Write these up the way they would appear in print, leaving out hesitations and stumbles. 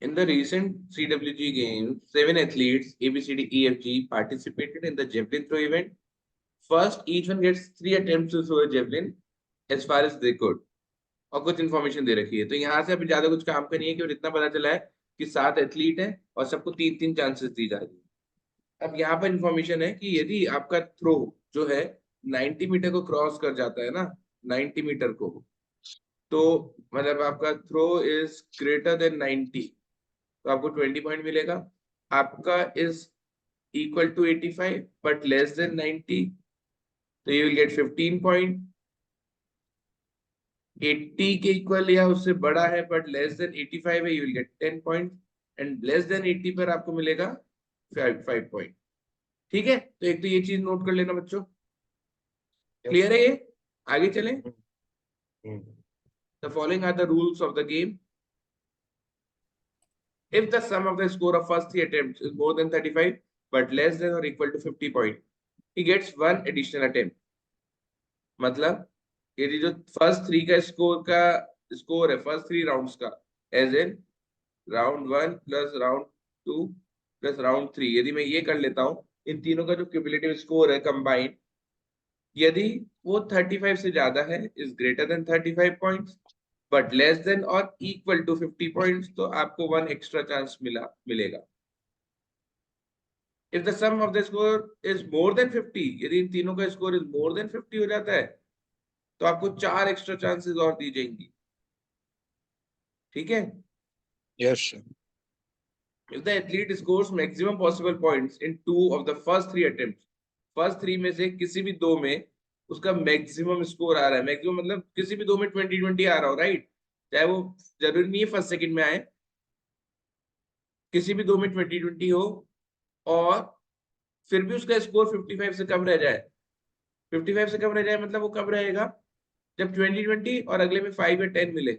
In the recent CWG games, 7 athletes A, B, C, D, E, F, G participated in the javelin throw event. First, each one gets 3 attempts to throw a javelin as far as they could. और कुछ information दे रखी है, तो यहाँ से अभी ज्यादा कुछ काम का नहीं है, केवल इतना पता चला है कि 7 एथलीट है और सबको 3-3 चांसेस दी जा रही है। अब यहाँ पर इन्फॉर्मेशन है कि यदि आपका थ्रो जो है 90 मीटर को क्रॉस कर जाता है ना, 90 मीटर को, तो मतलब आपका थ्रो इज ग्रेटर देन 90, तो आपको 20 पॉइंट मिलेगा। आपका is equal to 85 but less than 90, तो यू विल गेट 15 पॉइंट। 80 के इक्वल या उससे बड़ा है बट लेस देन 85 है, you will get 10 point, and less than 80 पर आपको मिलेगा 5 पॉइंट। ठीक है, तो एक तो ये चीज नोट कर लेना बच्चों। क्लियर है ये? आगे चलें। The following are the rules of the game. If the sum of the score of first 3 attempts is more than 35 but less than or equal to 50 point, he gets one additional attempt. मतलब यदि जो first 3 का score है, first 3 rounds का, as in round 1 plus round 2 plus round 3, यदि मैं ये कर लेता हूं, इन तीनों का जो क्यूमुलेटिव स्कोर है कंबाइंड, यदि वो 35 से ज्यादा है, is greater than 35 points but less then और इक्वल टू 50 पॉइंट्स, तो आपको 1 एक्स्ट्रा चांस मिलेगा। If the sum of the score is more than 50, यदि इन तीनों का स्कोर is more than 50 हो जाता है, तो आपको 4 एक्स्ट्रा चांसेस और दी जाएंगी। ठीक है? Yes, sir. If the athlete scores maximum possible points in 2 of the first 3 attempts, first 3 में से किसी भी 2 में उसका मैक्सिमम स्कोर आ रहा है, मैक्सिमम मतलब किसी भी 2 में 20-20 आ रहा हो, राइट? चाहे वो जरूरी नहीं है फर्स्ट सेकंड में आए, किसी भी 2 में 20-20 हो, और फिर भी उसका स्कोर 55 से कम रह जाए। 55 से कम रह जाए मतलब वो कब रहेगा? जब 20-20 और अगले में 5 या 10 मिले,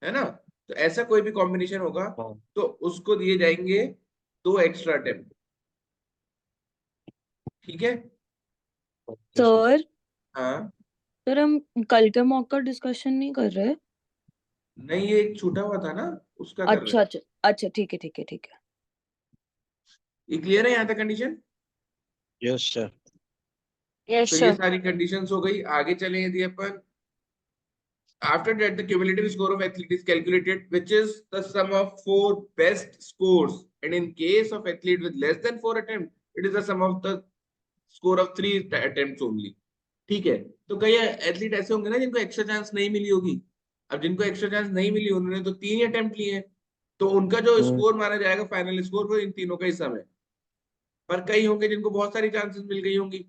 है ना? तो ऐसा कोई भी कॉम्बिनेशन होगा तो उसको दिए जाएंगे 2 एक्स्ट्रा अटेम्प्ट। ठीक है? सर हाँ, सर हम कल के मॉक का डिस्कशन नहीं कर रहे? नहीं, ये एक छूटा हुआ था ना, उसका कर रहे अच्छा हैं। अच्छा अच्छा, ठीक है ठीक है ठीक है। ये क्लियर है यहाँ तक कंडीशन? Yes, sir. यस तो ये सर। सारी कंडीशंस हो गई। आगे चले यदि अपन, after that the cumulative score of athlete is calculated, which is the sum of 4 best scores, and in case of athlete with less than 4 attempts, it is the sum of the score of 3 attempts only। ठीक है, तो कई athlete ऐसे होंगे ना जिनको extra chance नहीं मिली होगी। अब जिनको एक्स्ट्रा चांस नहीं मिली, उन्होंने तो 3 ही अटेम्प्ट लिए हैं, तो उनका जो स्कोर माना जाएगा फाइनल स्कोर, वो इन तीनों का ही सम है। पर कई होंगे जिनको बहुत सारी चांसेस मिल गई होंगी,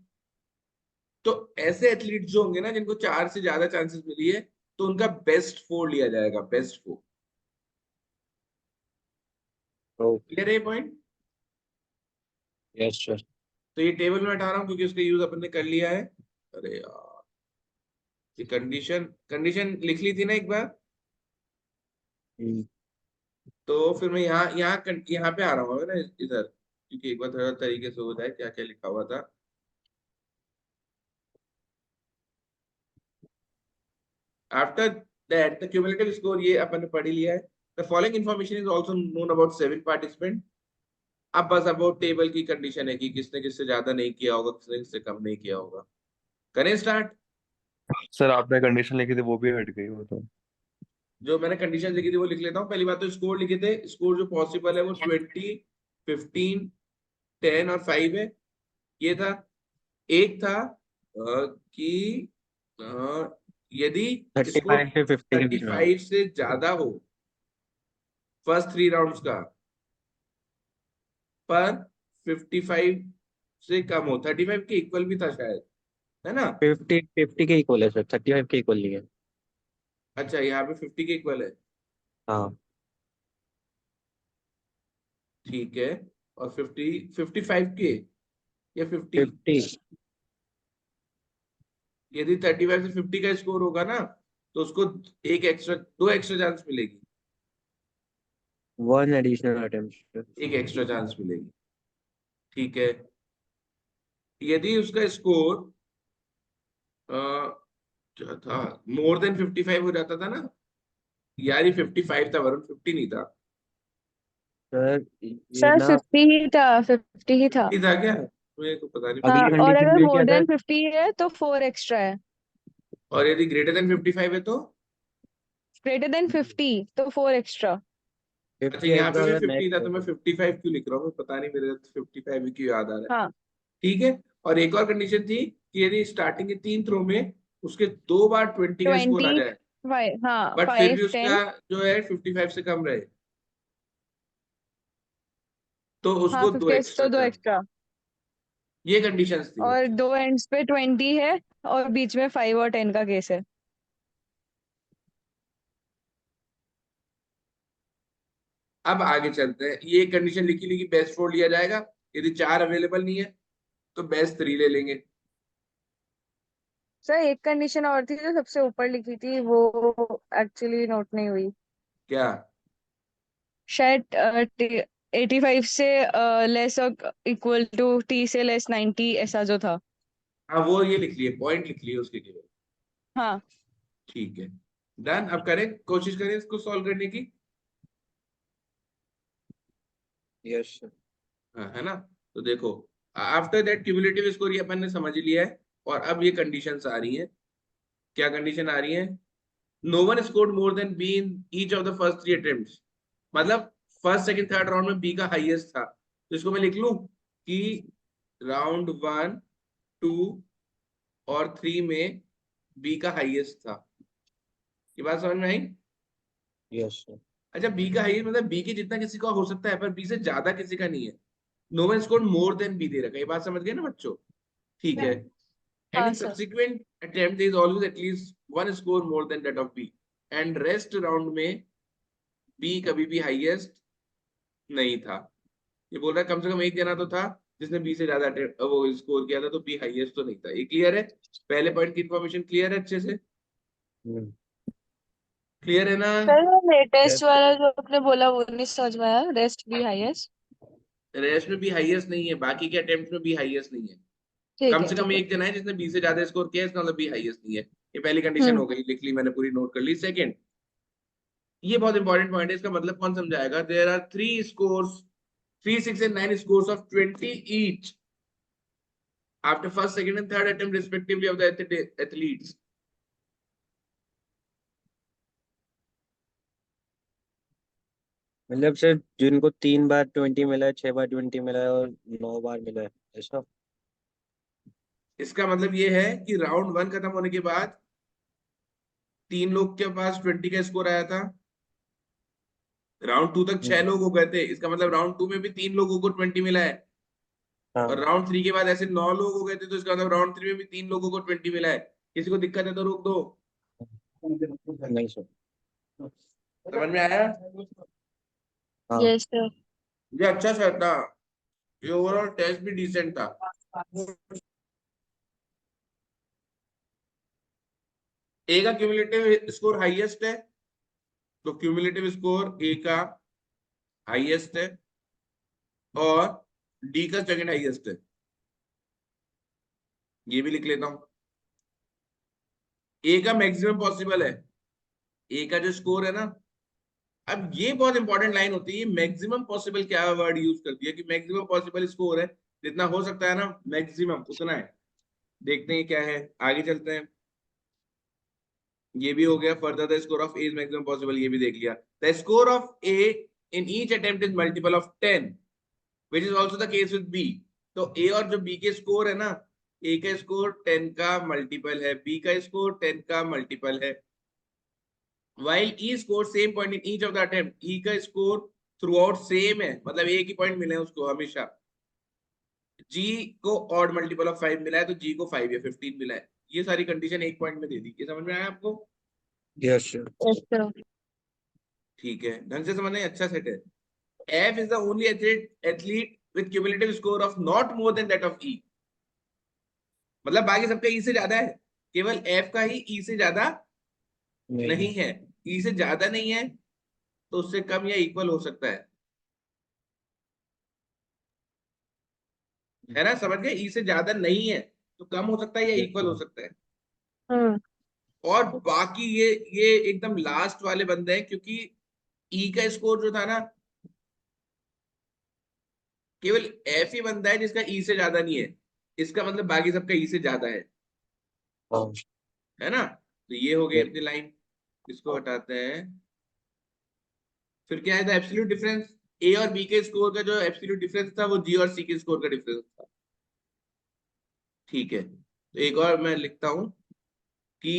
तो ऐसे एथलीट जो होंगे ना जिनको 4 से ज्यादा चांसेस मिली है, तो उनका बेस्ट 4 लिया जाएगा, बेस्ट 4। Okay. क्लियर है पॉइंट? Yes, sir. तो ये टेबल में हटा रहा हूँ क्योंकि उसका यूज अपन ने कर लिया है। अरे यार, ये कंडीशन कंडीशन लिख ली थी ना एक बार, तो फिर मैं यहाँ पे आ रहा हूँ ना इधर, क्योंकि एक बार थोड़ा तरीके से हो जाए क्या क्या लिखा हुआ था। After that the cumulative score, ये अपन ने पढ़ ही लिया है। The following information is also known about 7 participant. अब बस अबाउट टेबल की कंडीशन है कि किसने किससे ज्यादा नहीं किया होगा, किसने किससे कम नहीं किया होगा। करें स्टार्ट? सर आपने कंडीशन लिखी थी वो भी हट गई, वो तो। जो मैंने कंडीशन लिखी थी वो लिख लेता हूँ। पहली बात तो स्कोर लिखे थे, स्कोर जो पॉसिबल है वो 20, 15, 10 और 5 है। ये था। एक था कि यदि स्कोर 35 से 50 के बीच में। 35 से ज्यादा हो फर्स्ट 3 राउंड्स का, पर 55 से कम हो, 35 के इक्वल भी था शायद, है ना? 50 के इक्वल है सर, 35 के इक्वल नहीं है। अच्छा, यहाँ पे 50 के इक्वल है, हाँ। ठीक है। और 55 के या 50, 50। यदि 35 से 50 का स्कोर होगा ना, तो उसको दो एक्स्ट्रा चांस मिलेगी, 1 एडिशनल अटेम्प्ट। एक एक्स्ट्रा चांस मिलेगी। ठीक है, यदि उसका स्कोर क्या था, मोर देन 55 हो जाता था ना, यार ये 55 था वरुण, 50 नहीं था। सर ये सर ना 50 ही था, 50 ही था। 50 था क्या? मुझे को पता नहीं। अगली हाँ, और कंडीशन अगर में मोर क्या था? देन 50 है तो 4 एक्स्ट्रा है। और यदि ग्रेटर देन 55 है तो? ग्रेटर देन 50 तो 4 एक्स्ट्रा। अच्छा 50 यहाँ पे एक्स्ट्रा भी अगर 50 था नेक्स्ट है तो मैं तो 55 क्यों लिख रहा हूँ, पता नहीं मेरे 55 क्यों याद आ रहा है। हाँ ठीक है। और एक और कंडीशन थी कि यदि स्टार्टिंग के 3 थ्रो में उसके 2 बार 20 का स्कोर आ 20, जाए, 5, हाँ बट फिर 5 भी उसका 10। जो है 55 से कम रहे, तो हाँ उसको 2 50 तो एक्स्ट्रा 2 था। एक्स्ट्रा। ये कंडीशंस थी और बच्चों। 2 एंड्स पे 20 है, और बीच में 5 और 10 का केस है। अब आगे चलते हैं। ये कंडीशन लिखी लिखी बेस्ट 4 लिया जाएगा, यदि 4 अवेलेबल नहीं है तो बेस्ट 3 ले लेंगे। सर एक कंडीशन और थी जो सबसे ऊपर लिखी थी, वो एक्चुअली नोट नहीं हुई। क्या? शायद 85 से लेस और इक्वल टू टी से लेस 90, ऐसा जो था। हाँ वो ये लिख लिए, पॉइंट लिख लिए उसके केवल। हाँ ठीक है, डन। अब करें, कोशिश करें इसको सॉल्व करने की। Yes sir. हाँ है ना? तो देखो, आफ्टर दैट क्यूमुलेटिव स्कोर ये अपन ने समझ लिया है। और अब ये कंडीशंस आ रही हैं। क्या कंडीशन आ रही है? No one scored more than B in each of the first 3 attempts. मतलब फर्स्ट सेकंड थर्ड राउंड में बी का हाईएस्ट था, तो इसको मैं लिख लूं कि राउंड 1 2 और 3 में बी का हाईएस्ट था। ये बात समझ में आई? Yes sir. अच्छा, बी का हाईएस्ट मतलब बी के जितना किसी का हो सकता है, पर बी से ज्यादा किसी का नहीं है। No one scored more than B दे रखा है। ये बात समझ गए ना बच्चों? ठीक है। And हाँ in sir. subsequent attempt, there is always at least one score more than that of B. And rest round में B कभी भी highest नहीं था। ये बोल रहा है कम से कम एक जना तो था जिसने B से ज्यादा वो स्कोर किया था, तो B highest तो नहीं था। ये क्लियर है? पहले पॉइंट की इन्फॉर्मेशन क्लियर है अच्छे से? हम्म। क्लियर है ना? सर लेटेस्ट यस वाला जो आपने बोला वो नहीं समझ में आया, रेस्ट भी हाईएस्ट। रेस्ट में B highest नहीं है, बाकी के अटेम्प्ट में B highest नहीं है। ठीक कम है से कम ठीक है। एक जना है जिसने B से ज्यादा स्कोर किया है, इसका मतलब B highest नहीं है। ये पहली कंडीशन हम्म। हो गई, लिख ली मैंने, पूरी नोट कर ली। सेकंड, ये बहुत इंपॉर्टेंट पॉइंट है, इसका मतलब कौन समझाएगा? There are 3 scores, 3 6 and 9 scores of 20 each after first second and third attempt respectively of the athletes. मतलब सर जिनको 3 बार 20 मिला है, 6 बार 20 मिला है और 9 बार मिला है, ऐसा? इसका मतलब ये है कि राउंड 1 खत्म होने के बाद 3 लोग के पास 20 का स्कोर आया था, राउंड 2 तक 6 हम्म। लोग हो गए थे, इसका मतलब राउंड 2 में भी 3 लोगों को 20 मिला है। और हाँ। राउंड 3 के बाद ऐसे 9 लोग हो गए थे, तो इसका मतलब राउंड 3 में भी 3 लोगों को 20 मिला है। किसी को दिक्कत है तो रोक दो। नहीं सर। समझ में आया? हाँ। Yes sir. ये अच्छा सर था, ये ओवरऑल टेस्ट भी डिसेंट था। ए का क्यूमुलेटिव स्कोर हाईएस्ट है, तो क्यूमुलेटिव स्कोर ए का हाईएस्ट है और डी का सेकंड हाईएस्ट है। ये भी लिख लेता हूं। ए का मैक्सिमम पॉसिबल है, ए का जो स्कोर है ना। अब ये बहुत इंपॉर्टेंट लाइन होती है, मैक्सिमम पॉसिबल क्या वर्ड यूज कर दिया कि मैक्सिमम पॉसिबल स्कोर है, जितना हो सकता है ना मैक्सिमम उतना है। देखते हैं क्या है, आगे चलते हैं। ये भी हो गया। Further the score of A is maximum possible, ये भी देख लिया। The score of A in each attempt is multiple of 10 which is also the case with B। तो A और जो B के स्कोर है ना, A का स्कोर 10 का मल्टीपल है, B का स्कोर 10 का मल्टीपल है। while E score same point in each of the attempt, E का स्कोर थ्रू आउट सेम है, मतलब एक ही पॉइंट मिले हैं उसको हमेशा। G को ऑड मल्टीपल ऑफ 5 मिला है, तो G को 5 या 15 मिला है। ये सारी कंडीशन एक पॉइंट में दे दी। ये समझ में आया आपको? Yes sir. Yes sir. ठीक है, ढंग से समझना है, अच्छा सेट है। F is the only athlete with cumulative score of not more than that of E। मतलब बाकी सबका ई से ज्यादा है, केवल एफ का ही ई से ज्यादा नहीं। नहीं है। ई से ज्यादा नहीं है तो उससे कम या इक्वल हो सकता है ना? समझ गए? ई से ज्यादा नहीं है तो कम हो सकता है या इक्वल हो सकता है। हम्म। और बाकी ये एकदम लास्ट वाले बंदे हैं, क्योंकि ई का स्कोर जो था ना, केवल एफ ही बंदा है जिसका ई से ज्यादा नहीं है। इसका मतलब बाकी सबका ई से ज्यादा हाँ है ना। तो ये हो गई बिल- अपनी लाइन, इसको हटाते हैं। फिर क्या है था एब्सोल्यूट डिफरेंस, ए और बी के स्कोर का जो एब्सोल्यूट डिफरेंस था वो जी और सी के स्कोर का डिफरेंस था। ठीक है, तो एक और मैं लिखता हूं कि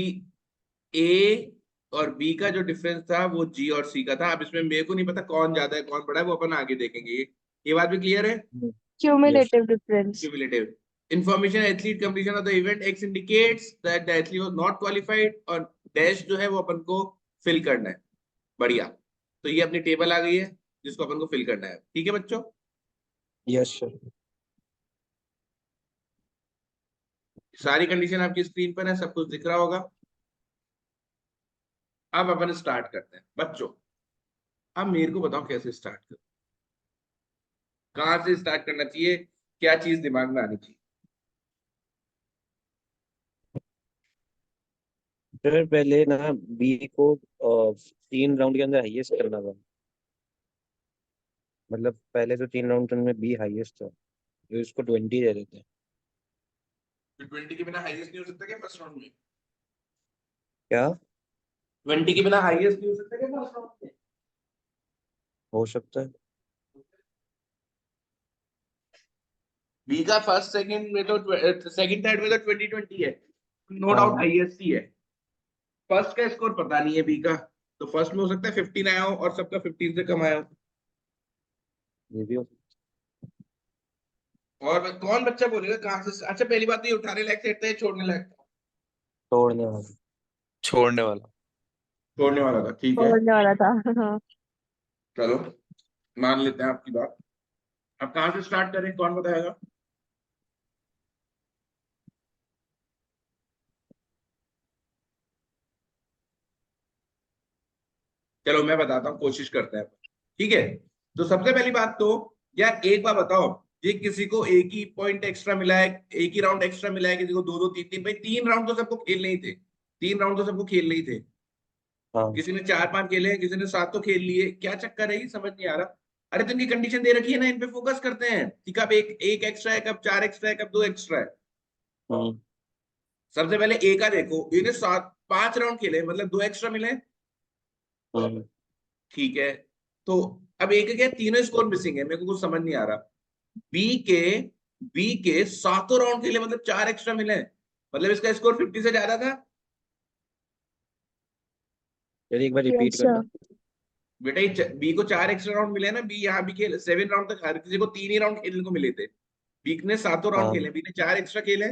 ए और बी का जो डिफरेंस था वो जी और सी का था। अब इसमें मेरे को नहीं पता कौन ज्यादा है कौन बड़ा है, वो अपन आगे देखेंगे। ये बात भी क्लियर है। yes Cumulative difference. Cumulative information athlete completion of the event x indicates that the athlete was not qualified, और डैश जो है वो अपन को फिल करना है। बढ़िया, तो ये अपनी टेबल आ गई है जिसको अपन को फिल करना है। ठीक है बच्चों, yes sir सारी कंडीशन आपकी स्क्रीन पर है, सब कुछ दिख रहा होगा। अब अपन स्टार्ट करते हैं बच्चों। अब मेरे को बताओ कैसे स्टार्ट करें, कहाँ से स्टार्ट करना चाहिए, क्या चीज दिमाग में आनी चाहिए। सर पहले ना बी को 3 राउंड के अंदर हाईएस्ट करना था। मतलब पहले तो 3 राउंड में बी हाईएस्ट था, तो इसको 20 दे देते हैं। 20 के बिना हाईएस्ट नहीं हो सकता क्या फर्स्ट राउंड में? क्या 20 के बिना हाईएस्ट नहीं हो सकता क्या फर्स्ट राउंड में? हो सकता है? बी का फर्स्ट सेकंड में तो सेकंड थर्ड में तो 20-20 है, नो डाउट हाँ हाईएस्ट ही है। फर्स्ट का स्कोर पता नहीं है बी का, तो फर्स्ट में हो सकता है 15 आया हो और सबका 15 से कम आया हो। ये भी हो सकता और कौन बच्चा बोलेगा कहाँ से? अच्छा पहली बात तो ये उठाने लायक सेट था या छोड़ने लायक था? है। तोड़ने वाला। छोड़ने वाला। छोड़ने वाला था, ठीक है। छोड़ने वाला था। हाँ। चलो मान लेते हैं आपकी बात। अब कहाँ से स्टार्ट करें, कौन बताएगा? चलो मैं बताता हूँ, कोशिश करते हैं। ठीक है, तो सबसे पहली बात तो यार एक बार बताओ, ये किसी को एक ही पॉइंट एक्स्ट्रा मिला है, एक ही राउंड एक्स्ट्रा मिला है, किसी को दो दो तीन तीन, भाई 3 राउंड तो सबको खेलने ही थे। 3 राउंड तो सबको खेलने ही थे। हाँ किसी ने 4-5 खेले हैं, किसी ने 7 तो खेल लिए, क्या चक्कर है ये समझ नहीं आ रहा। अरे तो इनकी कंडीशन दे रखी है ना, इन पे फोकस करते हैं कि कब एक एक एक्स्ट्रा है, कब 4 एक्स्ट्रा है, कब 2 एक्स्ट्रा है। हम्म सबसे पहले ए का देखो, इन्हें 5 राउंड खेले मतलब 2 एक्स्ट्रा मिले। हम्म ठीक है, तो अब ए के क्या तीनों स्कोर मिसिंग है, मेरे को कुछ समझ नहीं आ रहा। बी के बी के 7 राउंड खेले मतलब 4 एक्स्ट्रा मिले, मतलब इसका स्कोर 50 से ज्यादा था। चलिए एक बार रिपीट Yes, sir. करना। बेटा बी को 4 एक्स्ट्रा राउंड मिले ना, बी यहाँ भी खेले 7 राउंड तक, हर किसी को 3 ही राउंड खेलने को मिले थे। बी ने 7 राउंड हाँ खेले, बी ने 4 एक्स्ट्रा खेले।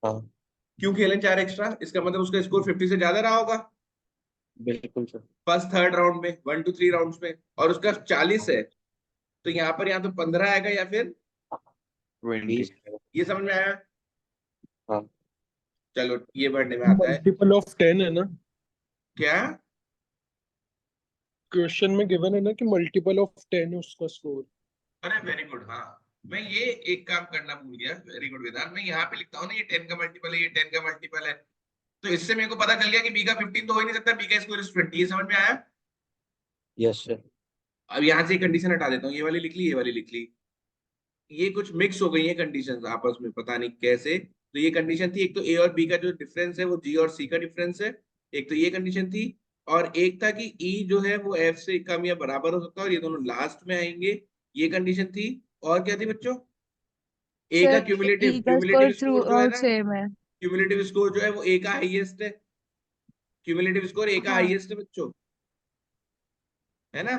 हाँ क्यों खेले 4 एक्स्ट्रा? इसका मतलब उसका स्कोर 50 से ज्यादा रहा होगा बिल्कुल सर। फर्स्ट थर्ड राउंड में, 1 to 3 राउंड में, और उसका 40 है। तो यहाँ पर या तो 15 आएगा या फिर 20। 20। ये समझ में आया? हाँ चलो ये बढ़ने में आता है। मल्टीपल ऑफ 10 है ना, क्या? क्वेश्चन में गिवन है ना कि मल्टीपल ऑफ 10 है उसका स्कोर। अरे वेरी गुड, हाँ मैं ये एक काम करना भूल गया, वेरी गुड वेदांत। मैं यहाँ पे लिखता हूँ ना ये 10 का मल्टीपल है, ये 10 का मल्टीपल है, तो इससे मेरे को पता चल गया कि बी का 15 तो हो ही नहीं सकता, बी का स्कोर इज 20। ये समझ में आया? Yes sir. अब यहाँ से कंडीशन हटा देता हूँ, ये वाली लिख ली, ये वाली लिख ली। ये कुछ मिक्स हो गई है कंडीशंस आपस में, पता नहीं कैसे। तो ये कंडीशन थी, एक तो ए और बी का जो डिफरेंस है वो जी और सी का डिफरेंस है, एक तो ये कंडीशन थी। और एक था कि ई जो है वो एफ से कम या बराबर हो सकता है, और ये दोनों लास्ट में आएंगे, ये कंडीशन थी। और क्या थी बच्चों? ए का Sir, क्यूमुलेटिव E का क्यूमुलेटिव score स्कोर जो है throughout ना, same है। क्यूमुलेटिव स्कोर जो है वो ए का हाईएस्ट है। क्यूमुलेटिव स्कोर ए का हाँ। हाईएस्ट है बच्चों, है ना।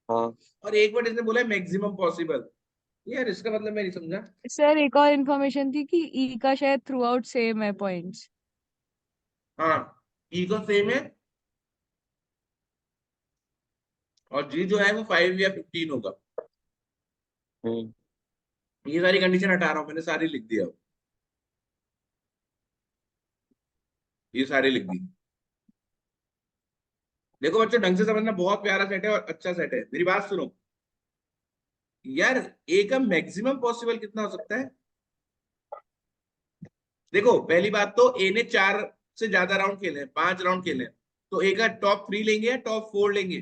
हाँ और एक बार इसने बोला है मैक्सिमम पॉसिबल, यार इसका मतलब मैं नहीं समझा। सर एक और इन्फॉर्मेशन थी कि E का शायद थ्रू आउट सेम है पॉइंट्स। हाँ, ई का सेम है, और जी जो है वो 5 या 15 होगा। हम्म ये सारी कंडीशन हटा रहा हूं, मैंने सारी लिख दिया, ये सारी लिख दी। देखो बच्चों ढंग से समझना, बहुत प्यारा सेट है और अच्छा सेट है, मेरी बात सुनो। यार ए का मैक्सिमम पॉसिबल कितना हो सकता है? देखो पहली बात तो ए ने 4 से ज्यादा राउंड खेले हैं, 5 राउंड खेले हैं, तो ए का टॉप 3 लेंगे या टॉप 4 लेंगे?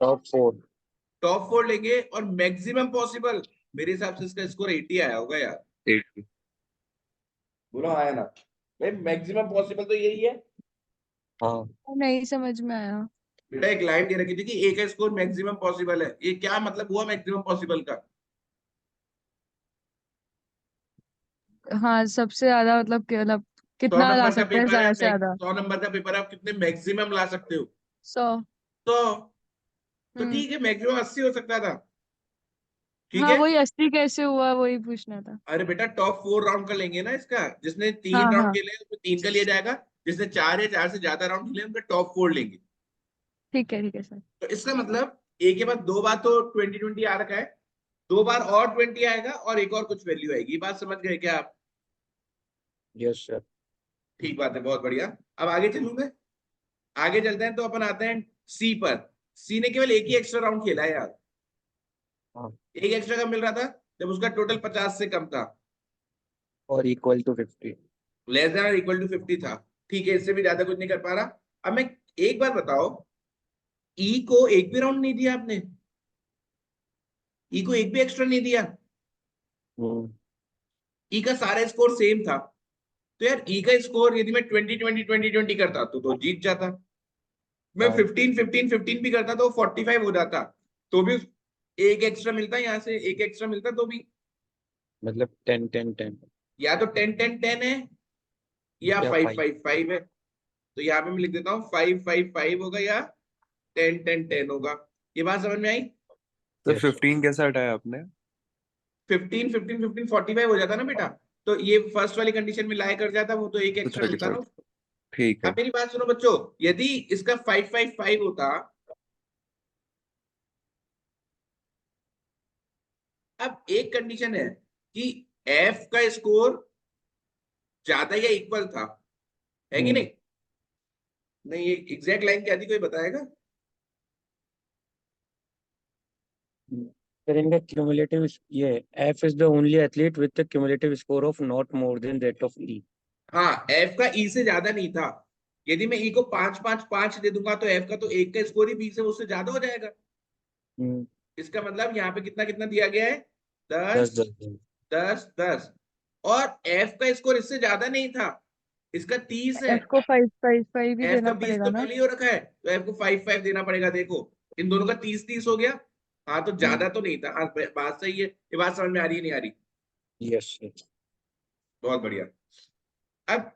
टॉप 4। टॉप 4 लेंगे और मैक्सिमम पॉसिबल, मेरे हिसाब से इसका स्कोर 80 आया होगा यार। 80। बोलो आया ना भाई, मैक्सिमम पॉसिबल तो यही है। हाँ नहीं समझ में आया। बेटा एक लाइन दे रखी थी कि ए का स्कोर मैक्सिमम पॉसिबल है, ये क्या मतलब हुआ मैक्सिमम पॉसिबल का? हाँ सबसे ज्यादा मतलब मतलब 100 कितना ला नंबर का सकते हैं पेपर है, ज्यादा से ज्यादा? 100 नंबर का पेपर है, आप कितने मैक्सिमम ला सकते हो? 100। तो हम्म। ठीक है, मैक्सिमम 80 हो सकता था, ठीक हाँ है। वही 80 कैसे हुआ वही पूछना था। अरे बेटा टॉप 4 राउंड का लेंगे ना इसका, जिसने हाँ 3 राउंड हाँ खेले उसमें 3 का लिया जाएगा, जिसने 4 या 4 से ज्यादा राउंड खेले उनका टॉप 4 लेंगे। ठीक है सर। तो इसका मतलब ए के बाद 2 बार तो 20-20 आ रखा है, 2 बार और 20 आएगा और एक और कुछ वैल्यू आएगी, ये बात समझ गए क्या आप? Yes sir. ठीक बात है, बहुत बढ़िया। अब आगे चलूंगे, आगे चलते हैं तो अपन आते हैं सी पर। सी ने केवल एक ही एक्स्ट्रा राउंड खेला है यार। हाँ एक एक्स्ट्रा कब मिल रहा था? जब उसका टोटल 50 से कम था, और इक्वल टू 50। लेस देन और इक्वल टू 50 था, ठीक है, इससे भी ज्यादा कुछ नहीं कर पा रहा। अब मैं एक बार बताओ, ई को एक भी राउंड नहीं दिया आपने, ई को एक भी एक्स्ट्रा नहीं दिया, हम्म ई का सारा स्कोर सेम था, तो यार ई का स्कोर यदि मैं 20-20-20-20 करता तो जीत जाता। मैं हाँ 15-15-15 भी करता तो 45 हो जाता, तो भी एक एक्स्ट्रा मिलता, यहाँ से एक एक्स्ट्रा मिलता तो भी। मतलब 10-10-10 या तो 10-10-10 है या या 5। 5-5-5 है, तो यहाँ पे मैं लिख देता हूँ 5-5-5 होगा या 10-10-10 होगा। ये बात समझ में आई? तो यस 15 कैसे हटाया आपने? 15-15-15 45 हो जाता ना बेटा, तो ये फर्स्ट वाली कंडीशन में लाया कर जाता, वो तो एक तो एक्स्ट्रा मिलता ना 35। उसको। ठीक है। अब मेरी बात सुनो बच्चों, यदि इसका 5-5-5 होता, अब एक कंडीशन है कि एफ का स्कोर ज्यादा या इक्वल था, है कि नहीं? नहीं, ये एग्जैक्ट लाइन क्या थी, कोई बताएगा? सर इनका क्यूमुलेटिव ये F is the only athlete with the cumulative score of not more than that of E. हाँ, एफ का ई से ज्यादा नहीं था, यदि मैं ई को 5-5-5 दे दूंगा तो एफ का तो एक का स्कोर ही बी से उससे ज्यादा हो जाएगा। इसका मतलब यहाँ पे कितना कितना दिया गया है? 10 10 10 10 10, और एफ का स्कोर इससे ज्यादा नहीं था, इसका 30 है। एफ को 5-5-5 ही एफ का देना 20 पड़ेगा तो ना। पहले ही हो रखा है, तो एफ को 5-5 देना पड़ेगा, देखो इन दोनों का 30-30 हो गया। हाँ, तो ज्यादा तो नहीं था, हाँ बात सही है, ये बात समझ में आ रही है नहीं आ रही? Yes yes. बहुत बढ़िया। अब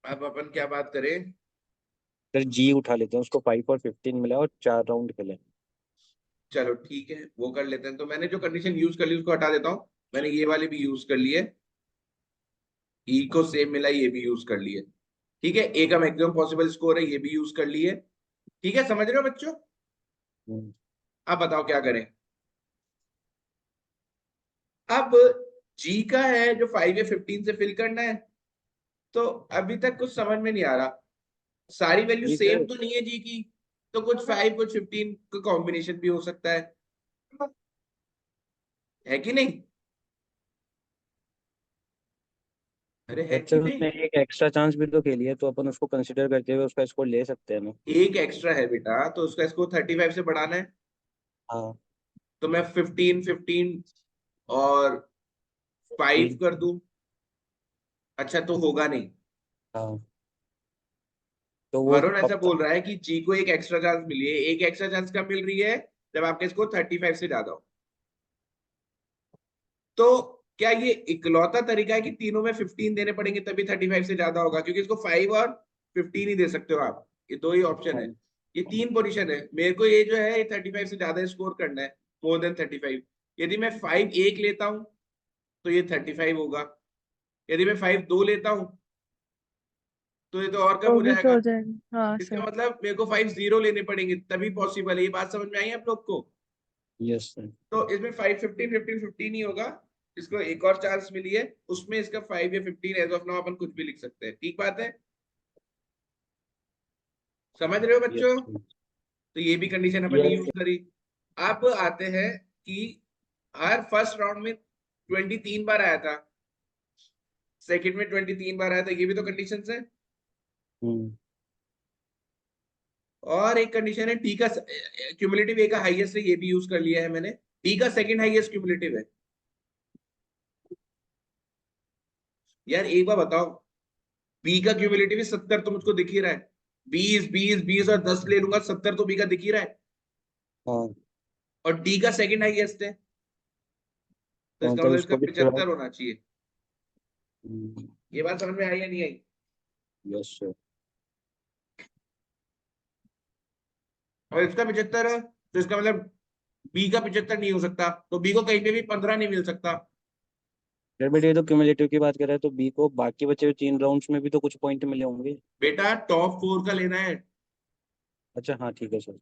अब अपन क्या बात करें? सर जी उठा लेते हैं, उसको 5 और 15 मिला और 4 राउंड खेले। चलो ठीक है, वो कर लेते हैं, तो मैंने जो कंडीशन यूज कर ली उसको हटा देता हूँ, मैंने ये वाली भी यूज कर ली है, ई को सेम मिला ये भी यूज कर लिए, ठीक है, ए का मैक्सिमम पॉसिबल स्कोर है ये भी यूज कर लिए, ठीक है, समझ रहे हो बच्चों? अब बताओ क्या करें? अब जी का है जो 5 या 15 से फिल करना है, तो अभी तक कुछ समझ में नहीं आ रहा, सारी वैल्यू जी सेम सर। तो नहीं है जी की, तो कुछ 5 कुछ 15 का कॉम्बिनेशन भी हो सकता है कि नहीं? अरे है कि सर नहीं? उसने एक एक्स्ट्रा चांस भी तो खेली है, तो अपन उसको कंसिडर करते हुए उसका स्कोर ले सकते हैं ना। एक एक्स्ट्रा है बेटा, तो उसका स्कोर 35 से बढ़ाना है, हाँ तो मैं 15-15 और 5 3। कर दूं, अच्छा तो होगा नहीं। हाँ तो वो वरुण ऐसा अब बोल रहा है कि जी को एक एक्स्ट्रा चांस मिली है, एक एक्स्ट्रा चांस कब मिल रही है? जब आपके स्कोर 35 से ज्यादा हो। तो क्या ये इकलौता तरीका है कि तीनों में 15 देने पड़ेंगे तभी 35 से ज्यादा होगा? क्योंकि इसको 5 और 15 ही दे सकते हो आप, ये दो ही ऑप्शन है, ये 3 पोजीशन है, मेरे को ये जो है ये 35 से ज्यादा स्कोर करना है, मोर देन 35। यदि मैं 5 एक लेता हूं तो ये 35 होगा, यदि मैं 5 दो लेता हूं तो ये तो और कम तो हो भी तो जाएगा। हो जाएगा हाँ इसका सर। मतलब मेरे को 5 0 लेने पड़ेंगे तभी पॉसिबल है, ये बात समझ में आई आप लोग को? Yes sir. तो इसमें 5 15 15 15 ही होगा, इसको एक और चांस मिली है, उसमें इसका 5 या 15 एज ऑफ नाउ अपन कुछ भी लिख सकते हैं, ठीक बात है, समझ रहे हो बच्चों? यस तो ये भी कंडीशन अपन ने यस। यूज करी। अब आते हैं कि हर फर्स्ट राउंड में 20 3 बार आया था, सेकंड में 23 बार आया था, ये भी तो कंडीशंस है। और एक कंडीशन है टी का क्यूमुलेटिव ए का हाईएस्ट है, ये भी यूज कर लिया है मैंने। टी का सेकंड हाईएस्ट क्यूमुलेटिव है। यार एक बार बताओ, बी का क्यूमुलेटिव 70 तो मुझको दिख ही रहा है, 20 20 20 और 10 ले लूंगा, 70 तो बी का दिख ही रहा है। हाँ और डी का सेकंड हाईएस्ट है, तो हाँ, इसका तो मतलब इसका उसको भी 75 होना चाहिए। ये बात समझ में आई या नहीं आई? Yes sir. और इसका 75 है, तो इसका मतलब बी का 75 नहीं हो सकता, तो बी को कहीं पे भी 15 नहीं मिल सकता। बट ये तो क्यूमुलेटिव की बात कर रहा है, तो बी को बाकी बचे हुए 3 राउंड्स में भी तो कुछ पॉइंट मिले होंगे। बेटा टॉप 4 का लेना है, अच्छा हाँ ठीक है सर।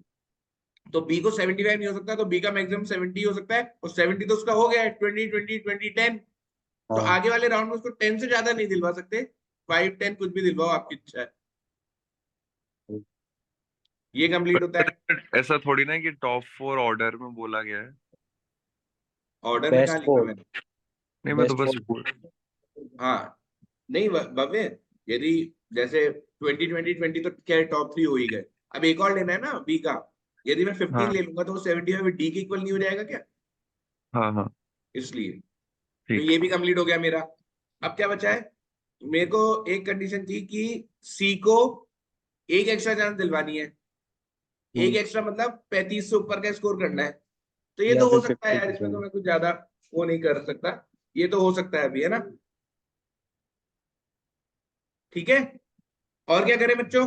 तो बी को 75 नहीं हो सकता, तो बी का मैक्सिमम 70 हो सकता है, और 70 तो उसका हो गया है, 20 20 20 10। तो हाँ आगे वाले राउंड में उसको 10 से ज्यादा नहीं दिलवा सकते, 5 10 कुछ भी दिलवाओ, आपकी इच्छा है। ये कंप्लीट होता है। पर ऐसा थोड़ी ना है कि टॉप 4 ऑर्डर में बोला गया है। ऑर्डर में कहा बेस्ट लिखा फोर। मैंने? नहीं, मैं तो बेस्ट बस फोर। हाँ, नहीं भव्य, यदि जैसे 20 20 20 तो क्या टॉप 3 हो ही गए, अब एक और लेना है ना बी का। यदि मैं 15 हाँ ले लूंगा तो वो 75 डी के इक्वल नहीं हो जाएगा क्या? हाँ हाँ, इसलिए तो ठीक। ये भी कंप्लीट हो गया मेरा। अब क्या बचा है? मेरे को एक कंडीशन थी कि सी को एक एक्स्ट्रा चांस दिलवानी है। एक एक्स्ट्रा मतलब 35 से ऊपर का स्कोर करना है। तो ये या तो हो फिर सकता है यार, 50 इसमें तो मैं कुछ ज्यादा वो नहीं कर सकता, ये तो हो सकता है अभी, है ना? ठीक है, और क्या करें बच्चों?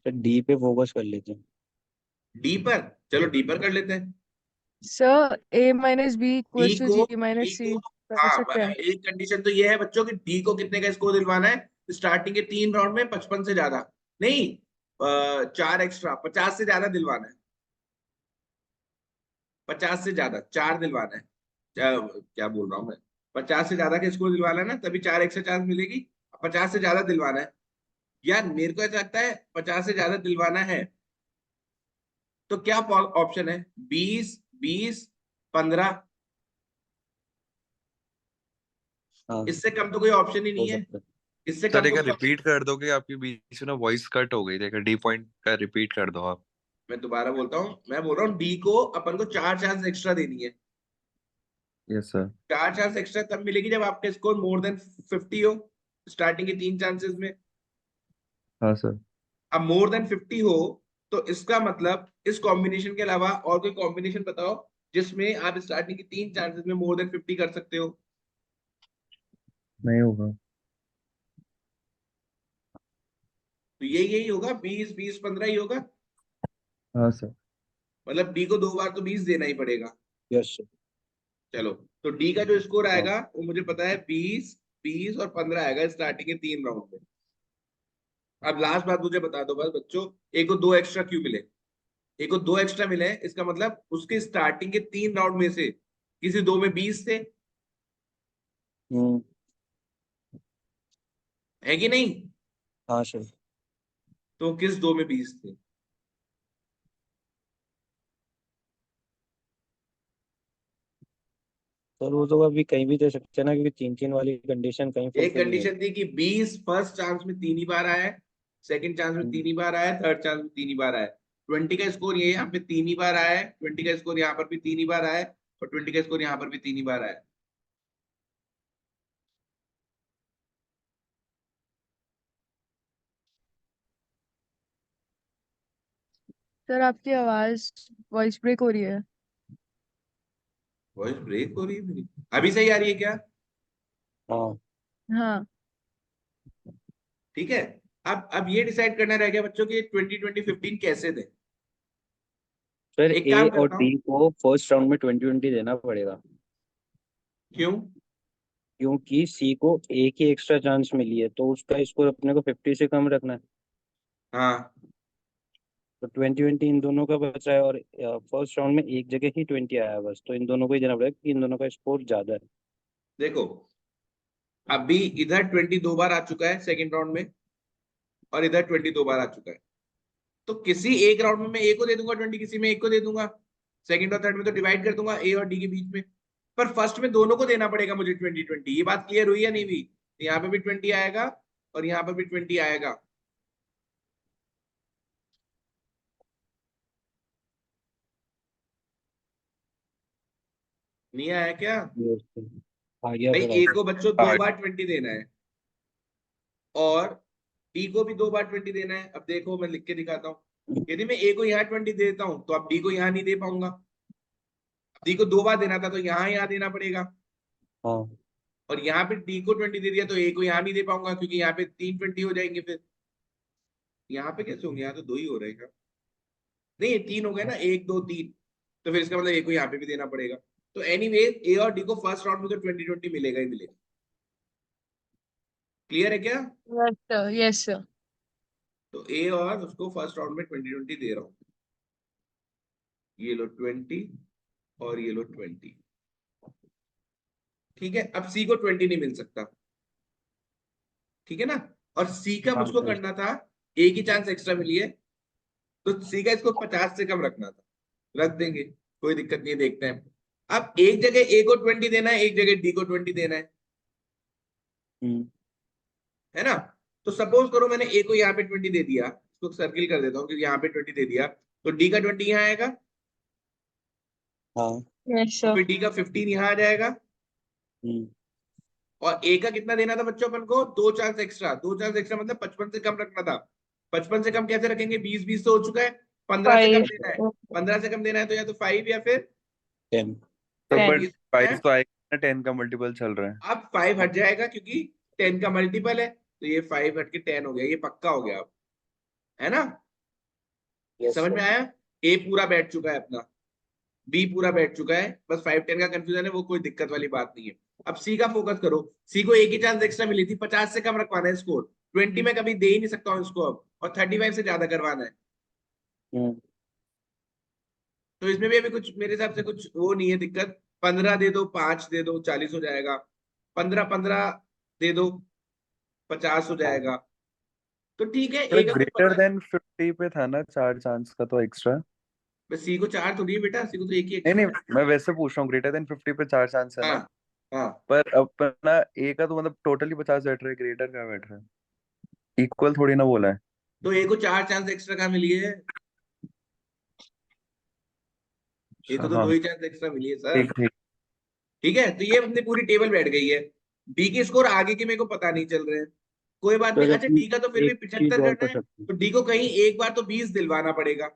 डी पे फोकस कर लेते हैं। डी पर, चलो डी पर कर लेते हैं। Sir A minus B D equals to को G minus C कर हाँ, सकते हैं। एक कंडीशन तो ये है बच्चों की, डी को कितने का स्कोर दिलवाना है स्टार्टिंग के 3 राउंड में? 55 से ज्यादा नहीं, 4 एक्स्ट्रा, 50 से ज्यादा दिलवाना है। 50 से ज्यादा 4 दिलवाना है। क्या बोल रहा हूँ मैं, 50 से ज्यादा का स्कोर दिलवाना है ना, तभी 4 एक्स्ट्रा चांस मिलेगी। 50 से ज्यादा दिलवाना है। यार मेरे को ऐसा लगता है 50 से ज्यादा दिलवाना है, तो क्या ऑप्शन है? 20 20 15, हाँ इससे कम तो कोई ऑप्शन ही हो नहीं है। सकता है। इससे सर कम एक तो रिपीट कर दोगे, आपकी बीच में ना वॉइस कट हो गई थी, डी पॉइंट का रिपीट कर दो आप। मैं दोबारा बोलता हूँ, मैं बोल रहा हूँ डी को अपन को 4 चांस एक्स्ट्रा देनी है। Yes sir. 4 चांस एक्स्ट्रा तब मिलेगी जब आपका स्कोर मोर देन 50 हो स्टार्टिंग के 3 चांसेस में। हाँ सर। अब मोर देन 50 हो, तो इसका मतलब इस कॉम्बिनेशन के अलावा और कोई कॉम्बिनेशन बताओ जिसमें आप स्टार्टिंग के 3 चांसेस में मोर देन 50 कर सकते हो। नहीं होगा। तो यही होगा, 20 20 15 ही होगा। हाँ सर। मतलब डी को 2 बार तो 20 देना ही पड़ेगा। Yes sir. चलो, तो डी का जो स्कोर हाँ आएगा वो मुझे पता है 20 20 और 15 आएगा स्टार्टिंग के 3 राउंड में। अब लास्ट बात मुझे बता दो बस बच्चों, एक को 2 एक्स्ट्रा क्यों मिले? एक को 2 एक्स्ट्रा मिले, इसका मतलब उसके स्टार्टिंग के 3 राउंड में से किसी 2 में 20 थे, हम्म। है कि नहीं? हाँ सर। तो किस 2 में 20 थे? सर वो तो अभी कहीं भी दे सकते हैं ना, क्योंकि 3 3 वाली कंडीशन कहीं एक फुलफिल नहीं कंडीशन थी कि 20 फर्स्ट चांस में 3 ही बार आया है, सेकंड चांस में 3 होगी। ही बार आया है, थर्ड चांस में 3 ही बार आया है। 20 का स्कोर ये यहाँ पे 3 ही बार आया है, 20 का स्कोर यहाँ पर भी 3 ही बार आया है, और 20 का स्कोर यहाँ पर भी 3 ही बार आया है। सर आपकी आवाज वॉइस ब्रेक हो रही है। वॉइस ब्रेक हो रही है मेरी? अभी सही आ रही है क्या? हाँ हाँ ठीक है। अब ये डिसाइड करना रह गया बच्चों की 20 20 15 कैसे दें। सर, एक ए काम और करता हूँ, डी को फर्स्ट राउंड में 20 20 देना पड़ेगा, क्यों? क्योंकि सी को एक ही एक्स्ट्रा चांस मिली है, तो उसका स्कोर अपने को 50 से कम रखना है। हाँ, तो 20 20 इन दोनों का बचा है, और फर्स्ट राउंड में एक जगह ही 20 आया है बस, तो इन दोनों को ही देना पड़ेगा कि इन दोनों का स्कोर ज्यादा है। देखो, अभी इधर 20 2 बार आ चुका है सेकंड राउंड में, और इधर 20 2 बार आ चुका है। तो किसी एक राउंड में मैं ए को दे दूंगा 20, किसी में एक को दे दूंगा, सेकंड और थर्ड में तो डिवाइड कर दूंगा ए और डी के बीच में। पर फर्स्ट में दोनों को देना पड़ेगा मुझे 20-20। ये बात क्लियर हुई या नहीं हुई? तो यहाँ पे भी 20 आएगा और यहाँ पे भी 20 आएगा। नहीं आया क्या? Yes, sir. आ गया भाई सर ए को बच्चों दो आठ। बार 20 देना है और बी को भी 2 बार 20 देना है। अब देखो मैं लिख के दिखाता हूँ। यदि मैं ए को यहाँ 20 देता हूँ तो अब डी को यहाँ नहीं दे पाऊंगा। डी को 2 बार देना था तो यहाँ देना पड़ेगा। हाँ और यहाँ पे डी को 20 दे दिया तो ए को यहाँ नहीं दे पाऊंगा, क्योंकि यहाँ पे 3 20 हो जाएंगे। फिर यहाँ पे कैसे होंगे? यहाँ तो 2 ही हो रहेगा। नहीं, ये 3 हो गए ना, 1 2 3। तो फिर इसका मतलब ए को यहाँ पे भी देना पड़ेगा। तो एनीवे ए और डी को फर्स्ट राउंड में तो 20-20 मिलेगा ही मिलेगा। क्लियर है क्या? Yes, sir. Yes, sir. तो ए और उसको फर्स्ट राउंड में 20-20 दे रहा हूँ। ये लो 20 और ये लो 20। ठीक है, अब सी को 20 नहीं मिल सकता। ठीक है ना? और सी का हाँ मुझको सर। करना था, ए की चांस एक्स्ट्रा मिली है तो सी का इसको 50 से कम रखना था। रख देंगे, कोई दिक्कत नहीं है, देखते हैं। अब एक जगह ए को 20 देना है, एक जगह डी को 20 देना हम्म है ना? तो सपोज करो मैंने ए को यहाँ पे 20 दे दिया, इसको सर्किल कर देता हूँ क्योंकि यहाँ पे 20 दे दिया, तो डी का 20 यहाँ आएगा हाँ Yes, और sir. फिर डी का 15 यहाँ आ जाएगा। हम्म और ए का कितना देना था बच्चों अपन को? 2 चांस एक्स्ट्रा। 2 चांस एक्स्ट्रा मतलब 55 से कम रखना था। 55 से कम कैसे रखेंगे? 20 से हो चुका है। 15 से कम 5. देना है। 15 से कम देना है तो या तो 5 या फिर 10 तो 10। बट ये है। 5 तो आएगा ना, 10 का मल्टीपल चल रहा है। अब 5 हट जाएगा क्योंकि 10 का मल्टीपल है, तो ये 5 हट के 10 हो गया। ये पक्का हो गया अब, है ना? यस समझ में सर। आया? ए पूरा बैठ चुका है अपना, बी पूरा बैठ चुका है, बस 5-10 का कंफ्यूजन है, वो कोई दिक्कत वाली बात नहीं है। अब सी का फोकस करो। सी को एक ही चांस एक्स्ट्रा मिली थी, 50 से कम रखवाना है स्कोर। 20 में कभी दे ही नहीं सकता हूँ इसको अब, और 35 से ज्यादा करवाना है। हम्म तो इसमें भी अभी कुछ मेरे हिसाब से कुछ वो नहीं है दिक्कत। 15 दे दो, 5 दे दो, 40 हो जाएगा। 15 दे दो, 50 हो हाँ जाएगा। तो ठीक है, पर ए का कुछ ग्रेटर पता नहीं। देन 50 पे था ना 4 चांस का तो एक्स्ट्रा। बस सी को 4 थोड़ी है बेटा, सी को तो एक ही नहीं नहीं, एक्स्ट्रा है। मैं वैसे पूछ रहा हूँ, ग्रेटर देन 50 पे 4 चांस है हाँ ना। हाँ। पर अपना ए का तो मतलब टोटली 50 बैठ रहा है, ग्रेटर का बैठ रहा है, इक्वल थोड़ी ना बोला है। तो ए को 4 चांस एक्स्ट्रा कहाँ मिली है? ए को तो हाँ 2 ही चांस एक्स्ट्रा मिली है सर। ठीक ठीक। ठीक है, तो ये अपनी पूरी टेबल बैठ गई है। डी के स्कोर आगे के मेरे को पता नहीं चल रहे हैं, कोई बात नहीं। सर अच्छा, अपनी डी का तो फिर भी एक 75 चीज और करना कर है, सकते हैं। तो डी को कहीं एक बार तो 20 दिलवाना पड़ेगा,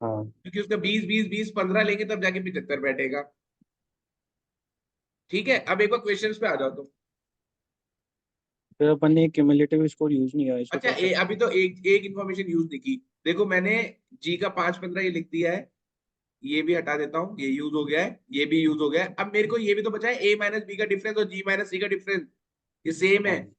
हाँ क्योंकि उसका 20 20 20 15 लेंगे तब जाके 75 बैठेगा। ठीक है, अब एक बार क्वेश्चंस पे आ जाओ तुम। फिर अपन ने क्यूमुलेटिव स्कोर यूज नहीं किया, इसको अच्छा, कैसे? अभी तो एक एक इन्फॉर्मेशन यूज नहीं की। देखो मैंने जी का 5-15 ये लिख दिया है, ये भी हटा देता हूँ, ये यूज हो गया है, ये भी यूज हो गया है। अब मेरे को ये भी तो बचा है, ए माइनस बी का डिफरेंस और जी माइनस सी का डिफरेंस, ये सेम है। हाँ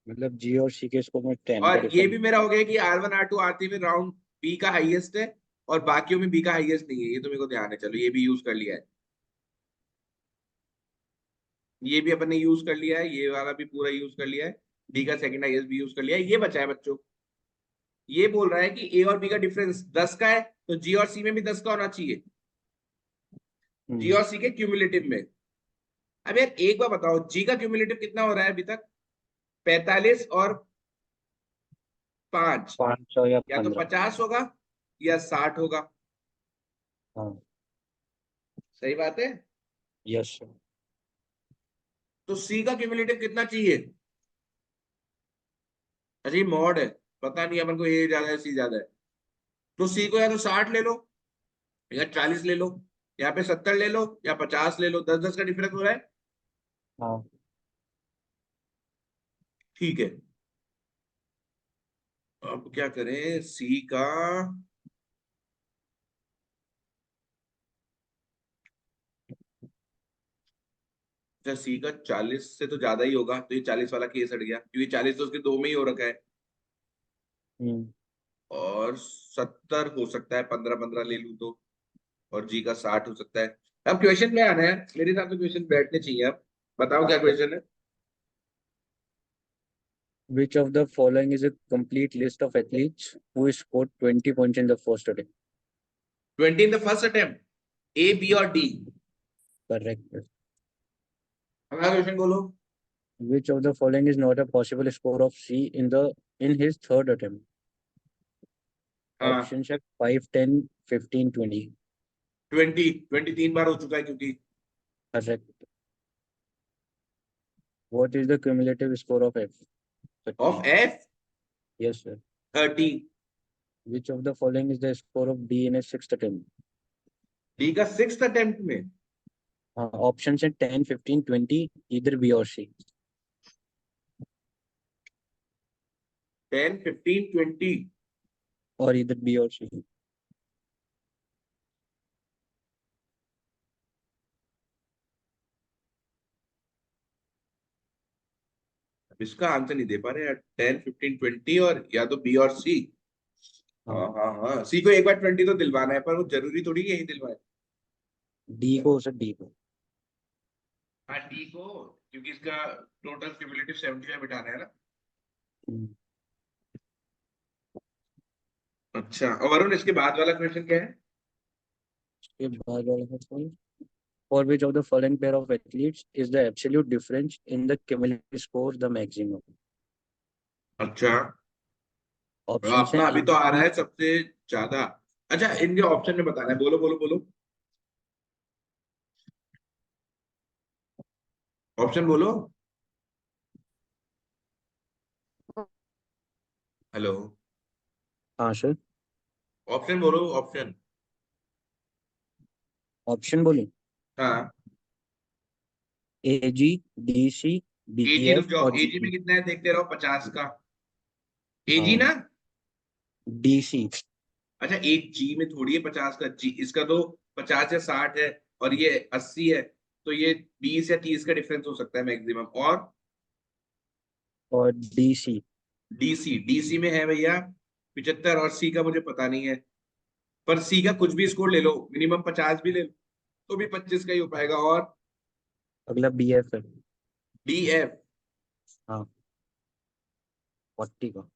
मतलब जी और सी के स्कोर में 10 का और ये डिफरेंस। भी मेरा हो गया कि R1 R2 R3 में राउंड बी का हाईएस्ट है और बाकियों में बी का हाईएस्ट नहीं है, ये तो मेरे को ध्यान है। चलो ये भी यूज कर लिया है, ये भी अपन ने यूज कर लिया है, ये वाला भी पूरा यूज कर लिया है। डी का सेकंड हाईएस्ट भी यूज कर लिया है। ये बचा है बच्चों, ये बोल रहा है कि ए और बी का डिफरेंस 10 का है, तो जी और सी में भी 10 का होना चाहिए, जी और सी के क्यूमुलेटिव में। अब यार एक बार बताओ, जी का क्यूमुलेटिव कितना हो रहा है अभी तक? 45 और 5, 500 या या तो 15। 50 होगा या 60 होगा। हाँ सही बात है। Yes sir. तो सी का क्यूमुलेटिव कितना चाहिए? अजी मॉड है, पता नहीं अपन को ए ज्यादा है सी ज्यादा है। तो सी को या तो 60 ले लो या 40 ले लो, यहाँ पे 70 ले लो या 50 ले लो, 10-10 का डिफरेंस हो रहा है। हाँ ठीक है, अब क्या करें सी का? अच्छा, सी का 40 से तो ज्यादा ही होगा, तो ये 40 वाला केस हट गया, क्योंकि 40 तो उसके 2 में ही हो रखा है। हम्म और 70 हो सकता है, 15-15 ले लूं तो। और जी का 60 हो सकता है। अब क्वेश्चन में आना है, मेरे हिसाब से क्वेश्चन बैठने चाहिए। अब बताओ क्या क्वेश्चन है। Which of the following is a complete list of athletes who scored 20 points in the first day? 20 in the first attempt. A, B or D? correct. अगला क्वेश्चन बोलो. Which of the following is not a possible score of C in his third attempt? हाँ, Options है 5, 10, 15, 20. 20 3 बार हो चुका है क्योंकि. Correct. What is the cumulative score of F? Of F, Yes, sir. 30. Which of the following is the score of D in a sixth attempt? D का 6th attempt में. Options है 10, 15, 20, either B or C. 10, 15, 20. Or either B or C. इसका answer नहीं दे पा रहे यार. 10, 15, 20 और या तो बी और सी. हाँ हाँ हाँ, सी को एक बार 20 तो दिलवाना है, पर वो जरूरी थोड़ी है यही दिलवाए. D को सर D को. हाँ, डी को, क्योंकि इसका टोटल क्यूमुलेटिव 75 बिठाना है ना. हम्म, अच्छा, और वरुण इसके बाद वाला क्वेश्चन क्या है? इसके बाद वाला question. For which of the following pair of athletes is the absolute difference in the cumulative score the maximum? अच्छा, Options अपना है अभी तो आ रहा है सबसे ज्यादा. अच्छा, इनके ऑप्शन में बताना है. बोलो बोलो बोलो, ऑप्शन बोलो. हेलो, हाँ सर. ऑप्शन बोलो, ऑप्शन. ऑप्शन बोली. हाँ, AG, DC, एजी, रुक DF जाओ. और एजी में GE. कितना है देखते रहो, 50 का. एजी हाँ. ना. DC. अच्छा, एक जी में थोड़ी है 50 का. जी इसका तो 50 या 60 है, और ये 80 है. तो ये 20 या 30 का डिफरेंस हो सकता है मैक्सिमम. और DC. डीसी में है भैया 75, और सी का मुझे पता नहीं है. पर सी का कुछ भी स्कोर ले लो, मिनिमम 50 भी ले लो, तो भी 25 का ही हो पाएगा. और अगला BF है. डीएफ. हाँ. 40 का.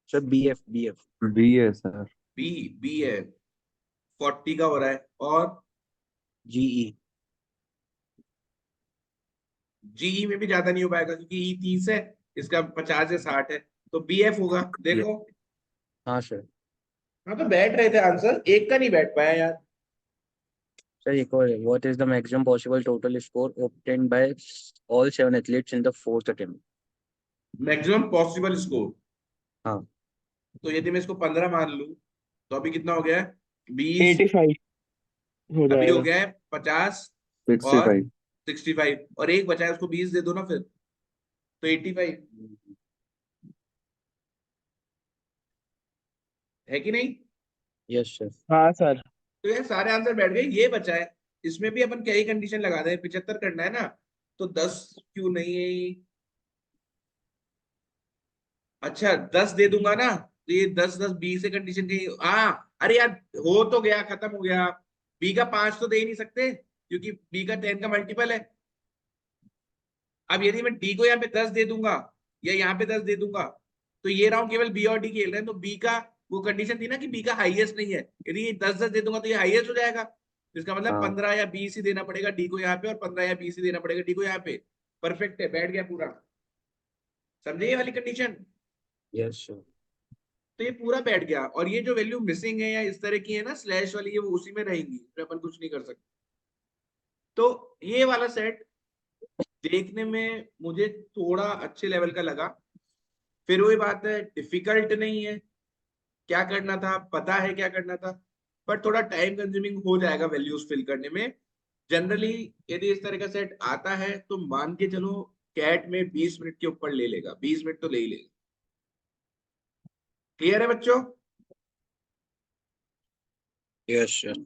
Sir BF. बी है सर. बी है 40 का हो रहा है. और GE. जीई में भी ज्यादा नहीं हो पाएगा, क्योंकि ई 30 है, इसका 50 या 60 है. तो बीएफ होगा. देखो. हाँ सर. हाँ, तो बैठ रहे थे आंसर, एक का नहीं बैठ पाया यार. सर एक और है. What is the maximum possible total score obtained by all 7 athletes in the fourth attempt? Maximum possible score. हाँ. तो यदि मैं इसको 15 मान लूं, तो अभी कितना हो गया है? 20. 85 हो अभी हो जाएगा. गया है 50 और 65. 65, और एक बचा है, उसको 20 दे दो ना फिर, तो 85 है कि नहीं? Yes sir. हाँ सर. तो ये सारे आंसर बैठ गए. ये बचा है, इसमें भी अपन क्या ही कंडीशन लगा दें. 75 करना है ना, तो 10 क्यों नहीं है? अच्छा, 10 दे दूंगा ना, तो ये 10 20 से कंडीशन कहीं. हाँ, अरे यार, हो तो गया, खत्म हो गया. बी का 5 तो दे ही नहीं सकते, क्योंकि बी का 10 का मल्टीपल है. अब यदि मैं डी को यहाँ पे 10 दे दूंगा, या यहाँ पे 10 दे दूंगा, तो ये राउंड केवल बी और डी खेल रहे हैं. तो बी का वो कंडीशन थी ना कि बी का हाईएस्ट नहीं है. यदि ये 10 दे दूंगा तो ये हाईएस्ट हो जाएगा. तो इसका मतलब हाँ. 15 या 20 ही देना पड़ेगा डी को यहाँ पे, और 15 या 20 ही देना पड़ेगा डी को यहाँ पे. परफेक्ट है, बैठ गया पूरा. समझे ये वाली कंडीशन? Yes sir. तो ये पूरा बैठ गया. और ये जो वैल्यू मिसिंग है या इस तरह की है ना स्लैश वाली, ये वो उसी में रहेंगी, फिर अपन कुछ नहीं कर सकते. तो ये वाला सेट देखने में मुझे थोड़ा अच्छे लेवल का लगा. फिर वही बात है, डिफिकल्ट नहीं है. क्या करना था पता है क्या करना था, पर थोड़ा टाइम कंज्यूमिंग हो जाएगा वैल्यूज फिल करने में. जनरली यदि इस तरह का सेट आता है, तो मान के चलो कैट में 20 मिनट के ऊपर ले लेगा. 20 मिनट तो ले ही लेगा. क्लियर है बच्चों? Yes sir.